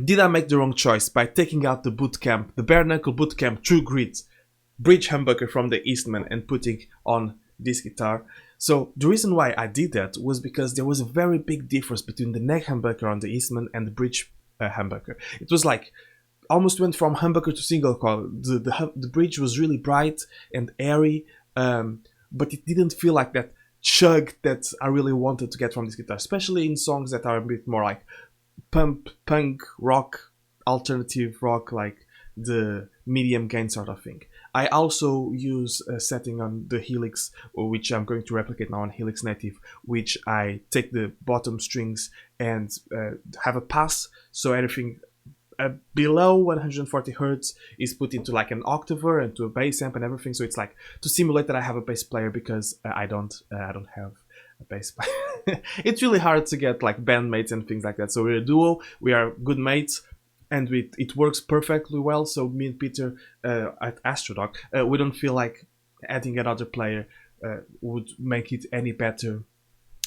did I make the wrong choice by taking out the bootcamp, the Bareknucke Bootcamp True Grit bridge humbucker from the Eastman and putting on this guitar? So the reason why I did that was because there was a very big difference between the neck humbucker on the Eastman and the bridge humbucker. It was like almost went from humbucker to single coil. The bridge was really bright and airy, but it didn't feel like that chug that I really wanted to get from this guitar, especially in songs that are a bit more like punk rock, alternative rock, like the medium gain sort of thing. I also use a setting on the Helix, which I'm going to replicate now on Helix Native, which I take the bottom strings and have a pass, so everything below 140 hertz is put into like an octaver and to a bass amp and everything. So it's like to simulate that I have a bass player, because I don't have a bass player. It's really hard to get like bandmates and things like that. So we're a duo, we are good mates, and it works perfectly well. So me and Peter at Astrodoc, we don't feel like adding another player would make it any better,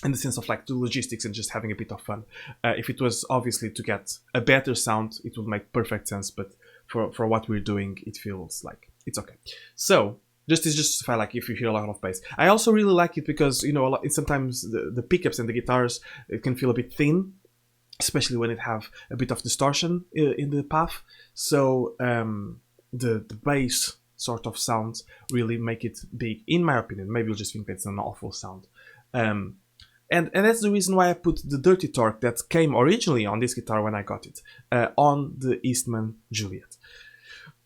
in the sense of like the logistics and just having a bit of fun. If it was obviously to get a better sound, it would make perfect sense, but for what we're doing, it feels like it's okay. So just to justify, like, if you hear a lot of bass. I also really like it because, you know, sometimes the pickups and the guitars, it can feel a bit thin, especially when it have a bit of distortion in the path. So the bass sort of sounds really make it big, in my opinion. Maybe you'll just think that's an awful sound. And that's the reason why I put the dirty torque that came originally on this guitar when I got it, on the Eastman Juliet.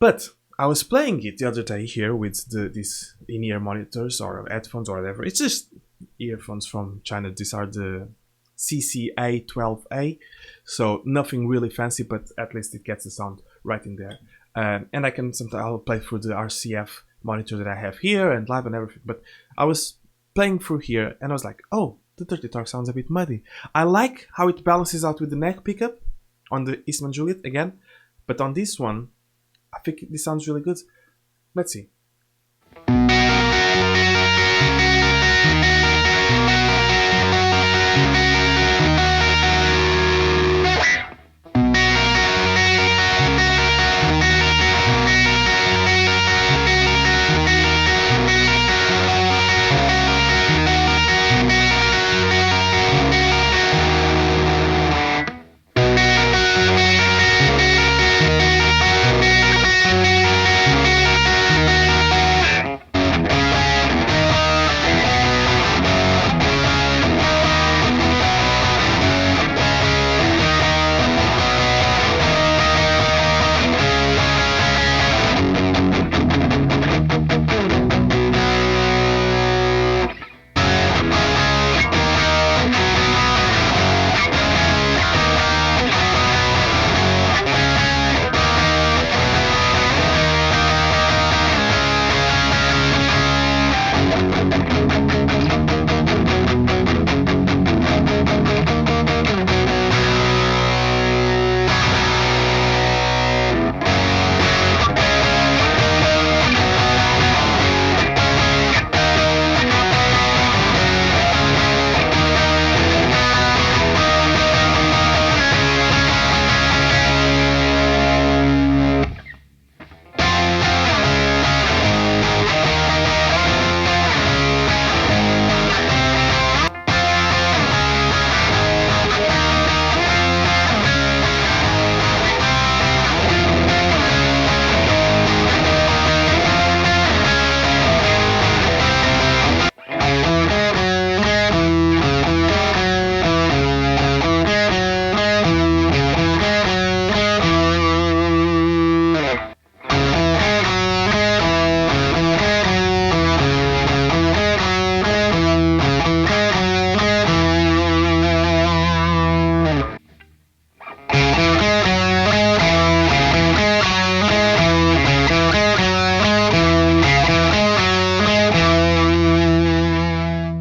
But I was playing it the other day here with these in-ear monitors or headphones or whatever. It's just earphones from China. These are the CCA12A, so nothing really fancy, but at least it gets the sound right in there. And I can sometimes I'll play through the RCF monitor that I have here and live and everything. But I was playing through here and I was like, oh, the dirty torque sounds a bit muddy. I like how it balances out with the neck pickup on the Eastman Juliet again, but on this one, I think this sounds really good. Let's see.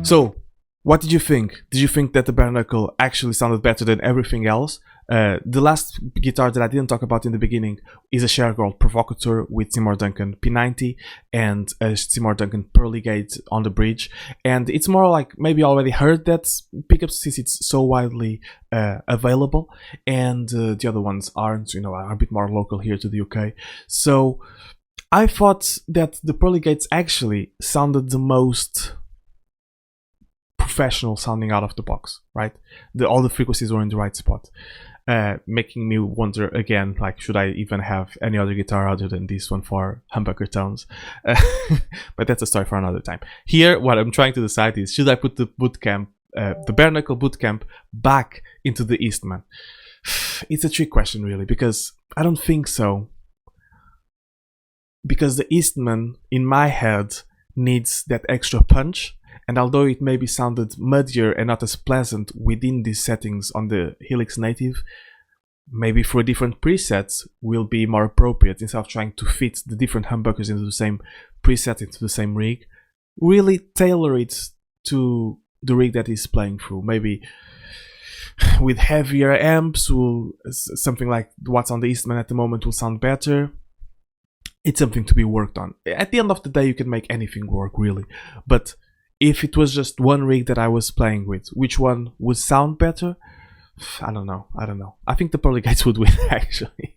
So, what did you think? Did you think that the Bareknucke actually sounded better than everything else? The last guitar that I didn't talk about in the beginning is a Shergold Provocateur with Seymour Duncan P90 and a Seymour Duncan Pearly Gate on the bridge. And it's more like, maybe you already heard that pickup since it's so widely available, and the other ones aren't, you know, are a bit more local here to the UK. So I thought that the Pearly Gates actually sounded the most professional sounding out of the box, right? All the frequencies were in the right spot, making me wonder again, like, should I even have any other guitar other than this one for humbucker tones? But that's a story for another time. Here, what I'm trying to decide is, should I put the Bootcamp, the Bareknucke Bootcamp, back into the Eastman? It's a trick question, really, because I don't think so. Because the Eastman, in my head, needs that extra punch, and although it maybe sounded muddier and not as pleasant within these settings on the Helix Native, maybe for different presets will be more appropriate instead of trying to fit the different humbuckers into the same preset, into the same rig. Really tailor it to the rig that is playing through. Maybe with heavier amps, something like what's on the Eastman at the moment will sound better. It's something to be worked on. At the end of the day, you can make anything work, really. But if it was just one rig that I was playing with, which one would sound better? I don't know. I think the Pearly Gates would win, actually.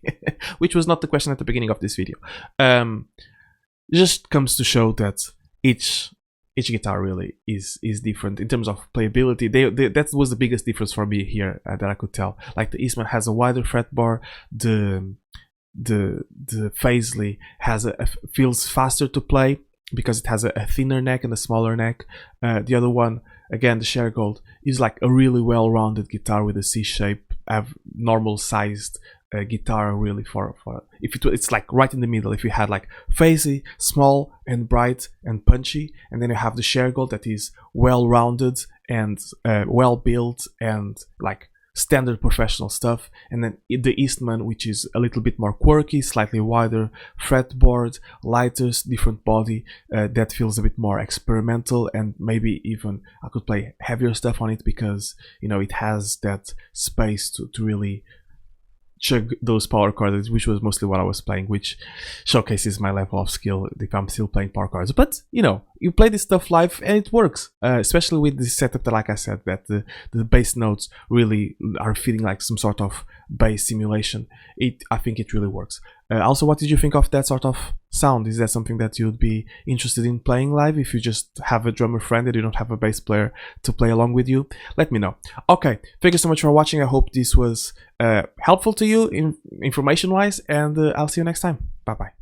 Which was not the question at the beginning of this video. Just comes to show that each guitar really is different in terms of playability. That was the biggest difference for me here that I could tell. Like, the Eastman has a wider fretbar, the Paisley feels faster to play because it has a thinner neck and a smaller neck. The other one, again, the Shergold, is like a really well-rounded guitar with a C-shape, normal sized guitar, really, for if it's like right in the middle. If you had like Paisley, small and bright and punchy, and then you have the Shergold that is well-rounded and well built and like standard professional stuff, and then the Eastman, which is a little bit more quirky, slightly wider fretboard, lighter, different body, that feels a bit more experimental, and maybe even I could play heavier stuff on it because, you know, it has that space to really chug those power chords, which was mostly what I was playing, which showcases my level of skill if I'm still playing power chords. But, you know, you play this stuff live and it works, especially with this setup that, like I said, that the bass notes really are feeling like some sort of bass simulation. I think it really works. Also, what did you think of that sort of sound? Is that something that you'd be interested in playing live if you just have a drummer friend and you don't have a bass player to play along with you? Let me know. Okay, thank you so much for watching. I hope this was helpful to you information wise, and I'll see you next time. Bye bye.